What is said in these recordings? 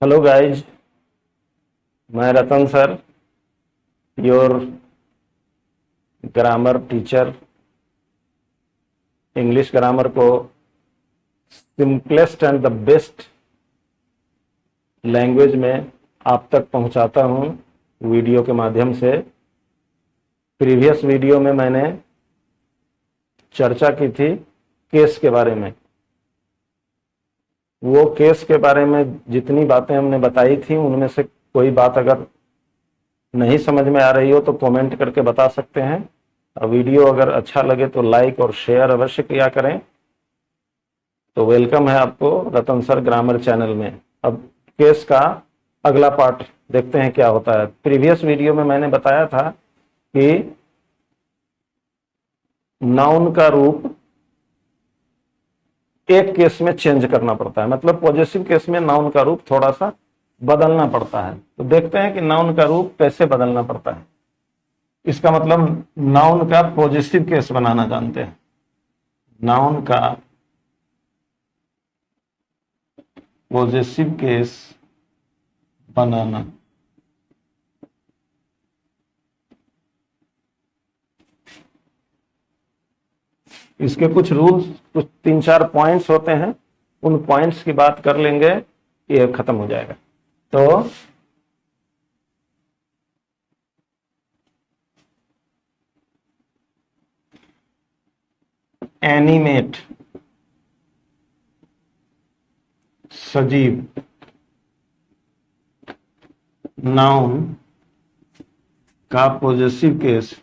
Hello guys, मैं Ratan sir, your grammar teacher. English grammar को simplest and the best language में आप तक पहुंचाता हूं वीडियो के माध्यम से। प्रीवियस वीडियो में मैंने चर्चा की थी केस के बारे में। वो केस के बारे में जितनी बातें हमने बताई थी उनमें से कोई बात अगर नहीं समझ में आ रही हो तो कमेंट करके बता सकते हैं। और वीडियो अगर अच्छा लगे तो लाइक और शेयर अवश्य किया करें। तो वेलकम है आपको रतन सर ग्रामर चैनल में। अब केस का अगला पार्ट देखते हैं क्या होता है। प्रीवियस वीडियो में मैंने बताया था कि नाउन का रूप एक केस में चेंज करना पड़ता है, मतलब पॉजेसिव केस में नाउन का रूप थोड़ा सा बदलना पड़ता है। तो देखते हैं कि नाउन का रूप कैसे बदलना पड़ता है। इसका मतलब नाउन का पॉजेसिव केस बनाना जानते हैं। नाउन का पॉजेसिव केस बनाना। इसके कुछ रूल्स, कुछ 3-4 पॉइंट्स होते हैं। उन पॉइंट्स की बात कर लेंगे, ये खत्म हो जाएगा। तो एनिमेट, सजीव, नाउन का पॉजेसिव केस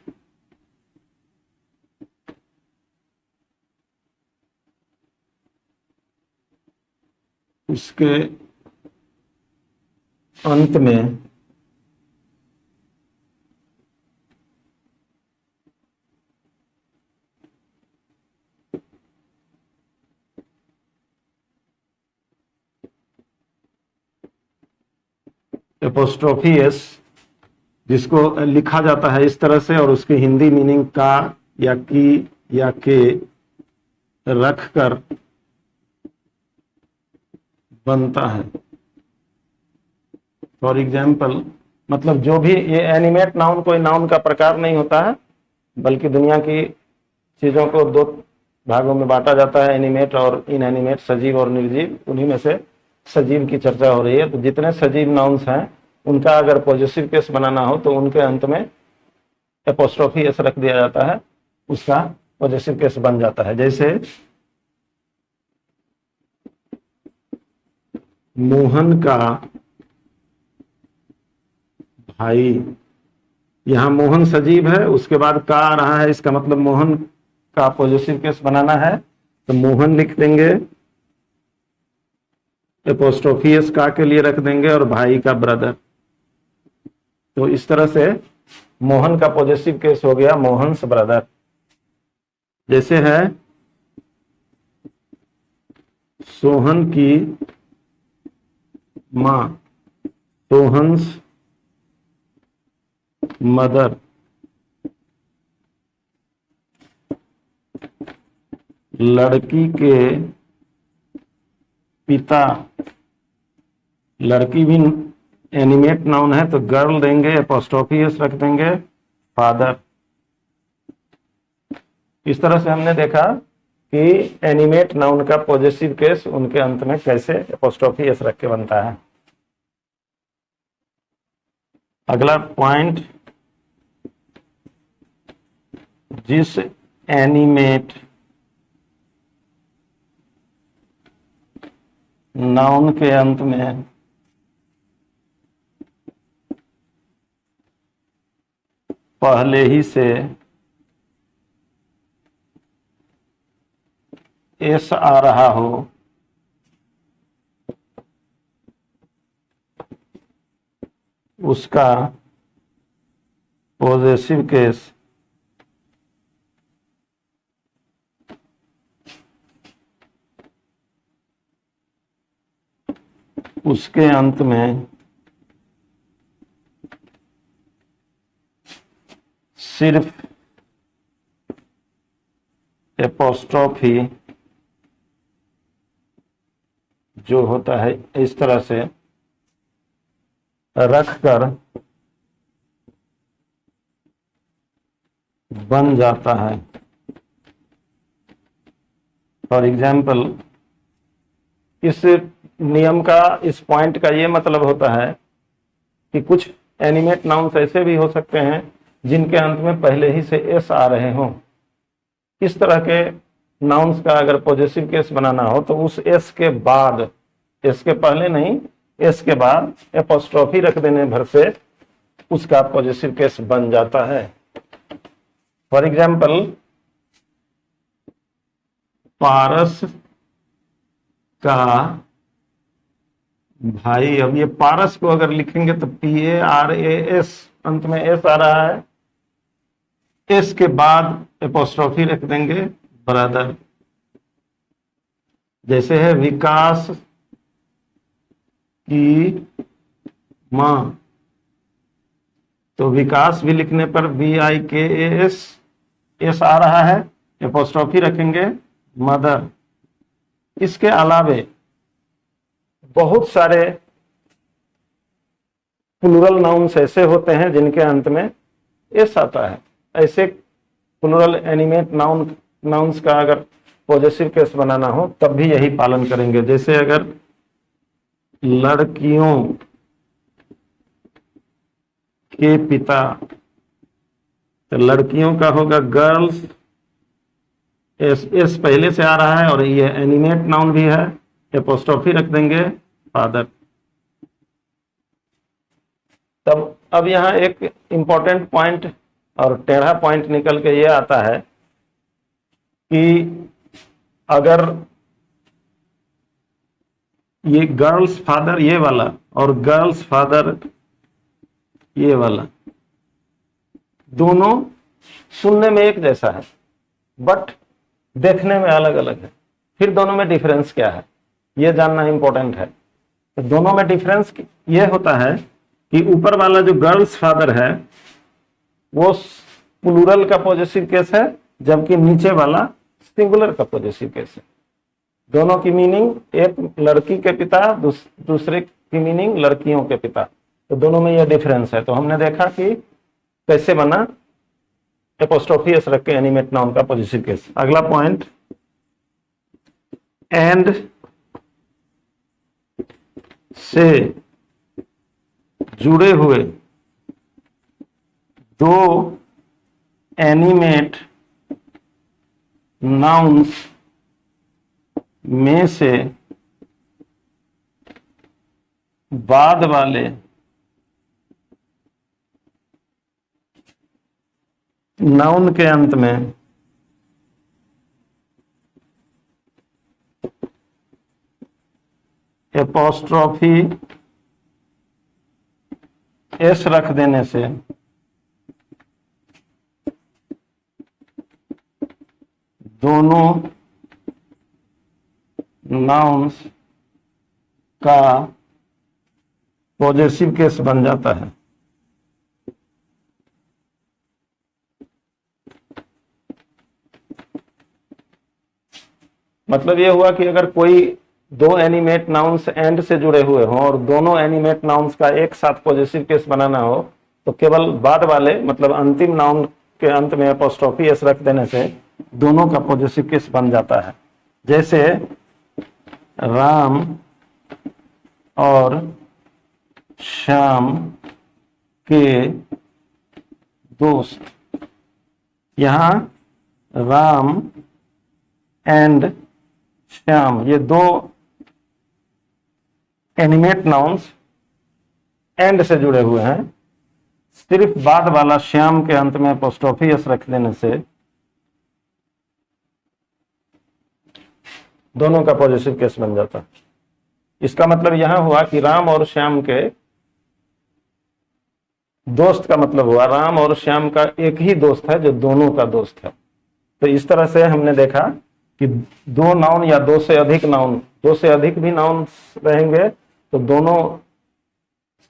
इसके अंत में एपोस्ट्रोफी एस, जिसको लिखा जाता है इस तरह से और उसकी हिंदी मीनिंग का या की या के रख कर बनता है। फॉर एग्जाम्पल, मतलब जो भी ये एनिमेट नाउन कोई नाउन का प्रकार नहीं होता है, बल्कि दुनिया की चीजों को 2 भागों में बांटा जाता है, एनिमेट और इनएनिमेट, सजीव और निर्जीव। उन्हीं में से सजीव की चर्चा हो रही है। तो जितने सजीव नाउन्स हैं उनका अगर पॉजेसिव केस बनाना हो तो उनके अंत में एपोस्ट्रोफी एस रख दिया जाता है, उसका पॉजेसिव केस बन जाता है। जैसे मोहन का भाई, यहां मोहन सजीव है, उसके बाद का आ रहा है, इसका मतलब मोहन का पॉजेसिव केस बनाना है। तो मोहन लिख देंगे, एपोस्ट्रोफी एस का के लिए रख देंगे और भाई का ब्रदर। तो इस तरह से मोहन का पॉजेसिव केस हो गया मोहन्स ब्रदर। जैसे है सोहन की मां, सोहन्स मदर। लड़की के पिता, लड़की भी एनिमेट नाउन है तो गर्ल देंगे, एपोस्ट्रोफी एस रख देंगे, फादर। इस तरह से हमने देखा कि एनिमेट नाउन का पॉजेसिव केस उनके अंत में कैसे एपोस्ट्रोफी एस रख के बनता है। अगला पॉइंट, जिस एनिमेट नाउन के अंत में पहले ही से एस आ रहा हो उसका पॉजेसिव केस उसके अंत में सिर्फ एपोस्ट्रोफी जो होता है इस तरह से रखकर बन जाता है। फॉर एग्जाम्पल, इस नियम का, इस पॉइंट का ये मतलब होता है कि कुछ एनिमेट नाउन्स ऐसे भी हो सकते हैं जिनके अंत में पहले ही से एस आ रहे हों। इस तरह के नाउन्स का अगर पॉजिटिव केस बनाना हो तो उस एस के बाद, एस के पहले नहीं, एस के बाद एपोस्ट्रोफी रख देने भर से उसका पॉजिटिव केस बन जाता है। फॉर एग्जाम्पल, पारस का भाई, अब ये पारस को अगर लिखेंगे तो PARAS, अंत में एस आ रहा है, एस के बाद एपोस्ट्रोफी रख देंगे ब्रदर। जैसे है विकास की मां, तो विकास भी लिखने पर VIKAS, एस आ रहा है, एपोस्ट्रोफी रखेंगे मदर। इसके अलावे बहुत सारे प्लूरल नाउन्स ऐसे होते हैं जिनके अंत में एस आता है। ऐसे प्लूरल एनिमेट नाउन्स का अगर पॉजिटिव केस बनाना हो तब भी यही पालन करेंगे। जैसे अगर लड़कियों के पिता, तो लड़कियों का होगा गर्ल्स, एस पहले से आ रहा है और ये एनिमेट नाउन भी है, एपोस्ट्रोफी रख देंगे फादर। तब अब यहाँ एक इंपॉर्टेंट पॉइंट और टेढ़ा पॉइंट निकल के ये आता है कि अगर ये गर्ल्स फादर ये वाला और गर्ल्स फादर ये वाला दोनों सुनने में एक जैसा है बट देखने में अलग अलग है, फिर दोनों में डिफरेंस क्या है ये जानना इंपॉर्टेंट है। तो दोनों में डिफरेंस ये होता है कि ऊपर वाला जो गर्ल्स फादर है वो प्लूरल का पॉजिटिव केस है, जबकि नीचे वाला सिंगुलर का पॉजिटिव केस है। दोनों की मीनिंग, एक लड़की के पिता, दूसरे की मीनिंग लड़कियों के पिता, तो दोनों में यह डिफरेंस है। तो हमने देखा कि कैसे बना एपोस्ट्रोफी एस रख के एनिमेट नाउन का पॉजिटिव केस। अगला पॉइंट, एंड से जुड़े हुए दो एनिमेट नाउन्स में से बाद वाले नाउन के अंत में एपोस्ट्रोफी एस रख देने से दोनों नाउन्स का पॉजिटिव केस बन जाता है। मतलब यह हुआ कि अगर कोई दो एनिमेट नाउन्स एंड से जुड़े हुए हों और दोनों एनिमेट नाउन्स का एक साथ पॉजिटिव केस बनाना हो तो केवल बाद वाले, मतलब अंतिम नाउन के अंत में एपोस्ट्रोफी एस रख देने से दोनों का पॉजिटिव केस बन जाता है। जैसे राम और श्याम के दोस्त, यहां राम एंड श्याम ये दो एनिमेट नाउन्स एंड से जुड़े हुए हैं, सिर्फ बाद वाला श्याम के अंत में एपोस्ट्रोफी एस रख देने से दोनों का पॉजिटिव केस बन जाता है। इसका मतलब यहां हुआ कि राम और श्याम के दोस्त का मतलब हुआ राम और श्याम का एक ही दोस्त है जो दोनों का दोस्त है। तो इस तरह से हमने देखा कि दो नाउन या दो से अधिक नाउन, दो से अधिक भी नाउन रहेंगे तो दोनों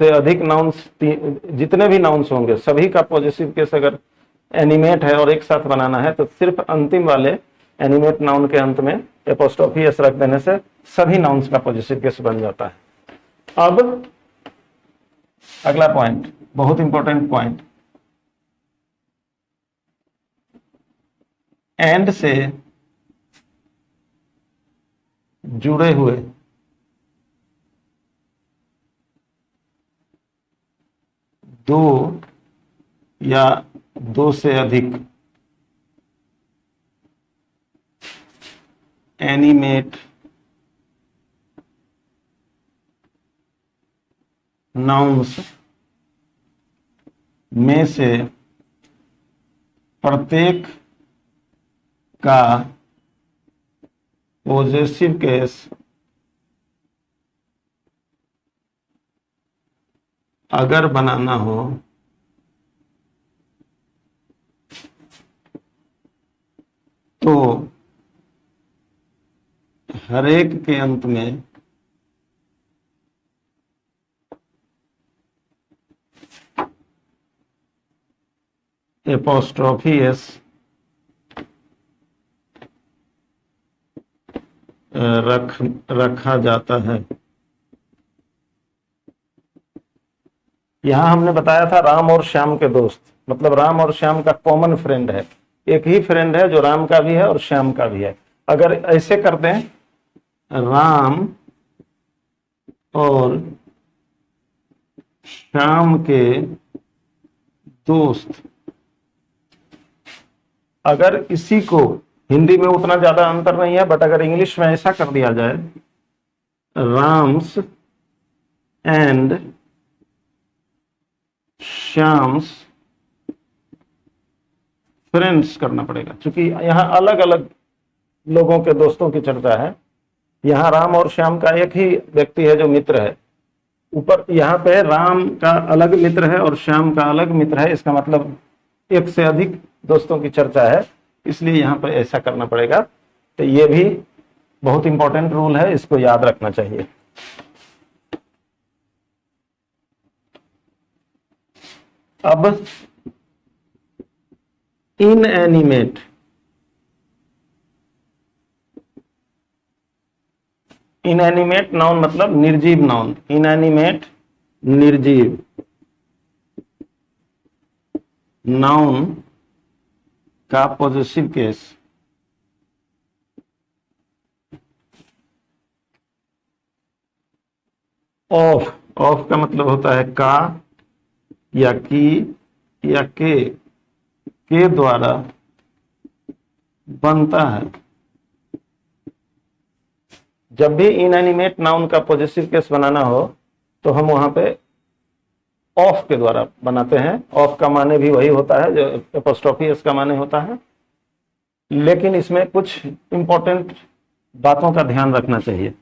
से अधिक नाउन्स, जितने भी नाउन्स होंगे सभी का पॉजिटिव केस अगर एनिमेट है और एक साथ बनाना है तो सिर्फ अंतिम वाले एनिमेट नाउन के अंत में एपोस्ट्रोफी एस रख देने से सभी नाउन्स का पॉजिटिव केस बन जाता है। अब अगला पॉइंट, बहुत इंपॉर्टेंट पॉइंट, एंड से जुड़े हुए दो या दो से अधिक एनिमेट नाउन्स में से प्रत्येक का पॉजेसिव केस अगर बनाना हो तो हर एक के अंत में एपोस्ट्रोफी एस रखा जाता है। यहां हमने बताया था राम और श्याम के दोस्त, मतलब राम और श्याम का कॉमन फ्रेंड है, एक ही फ्रेंड है जो राम का भी है और श्याम का भी है। अगर ऐसे कर दें, राम और श्याम के दोस्त, अगर इसी को हिंदी में उतना ज्यादा अंतर नहीं है, बट अगर इंग्लिश में ऐसा कर दिया जाए, राम्स एंड श्याम्स फ्रेंड्स करना पड़ेगा, क्योंकि यहां अलग अलग लोगों के दोस्तों की चर्चा है। यहां राम और श्याम का एक ही व्यक्ति है जो मित्र है, ऊपर यहाँ पे राम का अलग मित्र है और श्याम का अलग मित्र है, इसका मतलब एक से अधिक दोस्तों की चर्चा है, इसलिए यहाँ पर ऐसा करना पड़ेगा। तो ये भी बहुत इंपॉर्टेंट रूल है, इसको याद रखना चाहिए। अब इनएनिमेट, इनएनिमेट नाउन मतलब निर्जीव नाउन, इनएनिमेट निर्जीव नाउन का पॉजेसिव केस ऑफ, ऑफ का मतलब होता है का या की या के द्वारा बनता है। जब भी इनएनिमेट नाउन का पॉजेसिव केस बनाना हो तो हम वहां पे ऑफ के द्वारा बनाते हैं। ऑफ का माने भी वही होता है जो एपोस्ट्रोफी एस का माने होता है, लेकिन इसमें कुछ इंपॉर्टेंट बातों का ध्यान रखना चाहिए।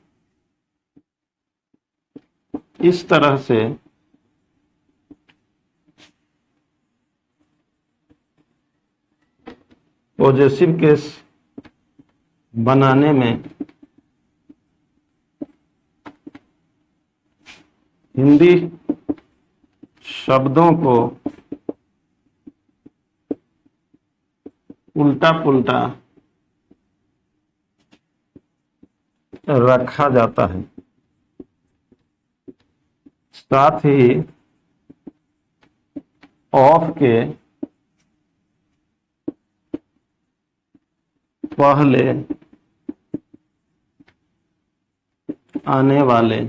इस तरह से पॉजेसिव केस बनाने में हिंदी शब्दों को उल्टा पुल्टा रखा जाता है, साथ ही ऑफ के पहले आने वाले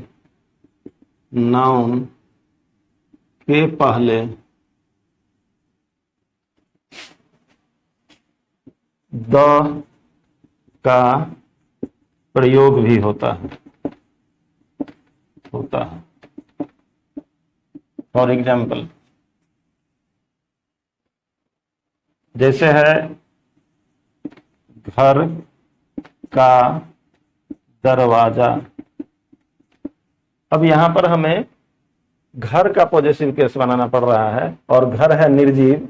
नाउन के पहले द का प्रयोग भी होता है। फॉर एग्जाम्पल, जैसे है घर का दरवाजा। अब यहां पर हमें घर का पॉजेसिव केस बनाना पड़ रहा है और घर है निर्जीव,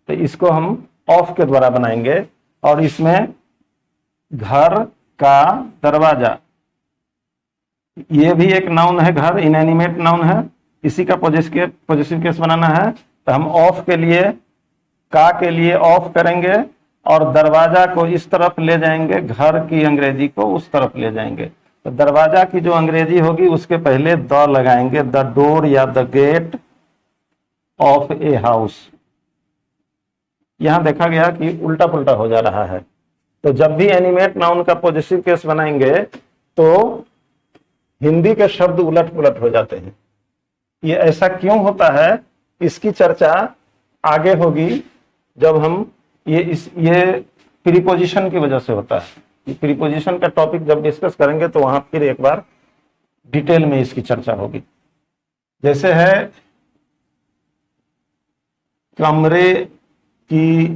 तो इसको हम ऑफ के द्वारा बनाएंगे। और इसमें घर का दरवाजा, ये भी एक नाउन है, घर इनएनिमेट नाउन है, इसी का पॉजेसिव केस बनाना है। तो हम ऑफ के लिए, का के लिए ऑफ करेंगे और दरवाजा को इस तरफ ले जाएंगे, घर की अंग्रेजी को उस तरफ ले जाएंगे। तो दरवाजा की जो अंग्रेजी होगी उसके पहले द लगाएंगे, द डोर या the gate of a house. यहां देखा गया कि उल्टा पुल्टा हो जा रहा है। तो जब भी एनिमेट नाउन का पॉजिटिव केस बनाएंगे तो हिंदी के शब्द उलट पुलट हो जाते हैं। ये ऐसा क्यों होता है, इसकी चर्चा आगे होगी जब हम ये प्रीपोजिशन की वजह से होता है। प्रीपोजिशन का टॉपिक जब डिस्कस करेंगे तो वहां फिर एक बार डिटेल में इसकी चर्चा होगी। जैसे है कमरे की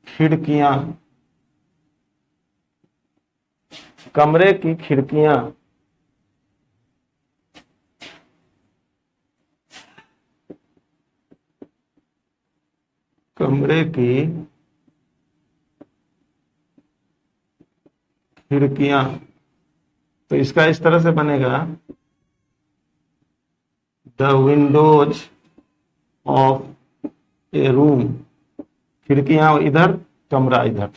खिड़कियां, कमरे की खिड़कियां कमरे की खिड़कियां, तो इसका इस तरह से बनेगा the Windows of A room. खिड़कियां इधर, कमरा इधर।